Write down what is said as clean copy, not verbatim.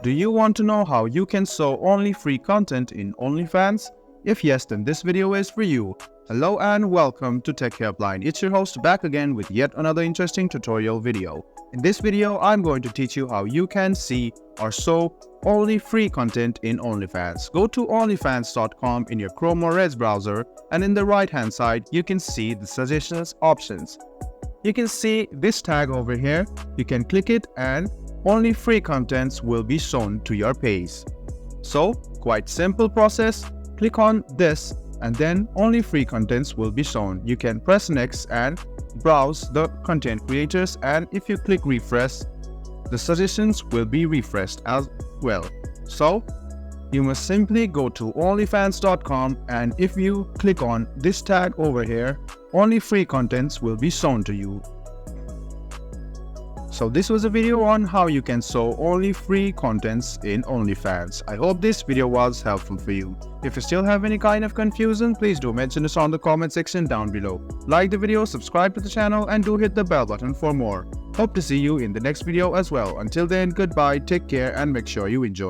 Do you want to know how you can show only free content in OnlyFans? If yes, then this video is for you. Hello and welcome to Tech Helpline. It's your host back again with yet another interesting tutorial video. In this video, I'm going to teach you how you can see or show only free content in OnlyFans. Go to onlyfans.com in your Chrome or Edge browser, and in the right hand side, you can see the suggestions options. You can see this tag over here. You can click it and only free contents will be shown to your page. So, quite simple process. Click on this and then only free contents will be shown. You can press next and browse the content creators, and if you click refresh, the suggestions will be refreshed as well. So, you must simply go to onlyfans.com, and if you click on this tag over here, only free contents will be shown to you. So this was a video on how you can show only free contents in OnlyFans. I hope this video was helpful for you. If you still have any kind of confusion, please do mention us on the comment section down below. Like the video, subscribe to the channel, and do hit the bell button for more. Hope to see you in the next video as well. Until then, goodbye, take care, and make sure you enjoy.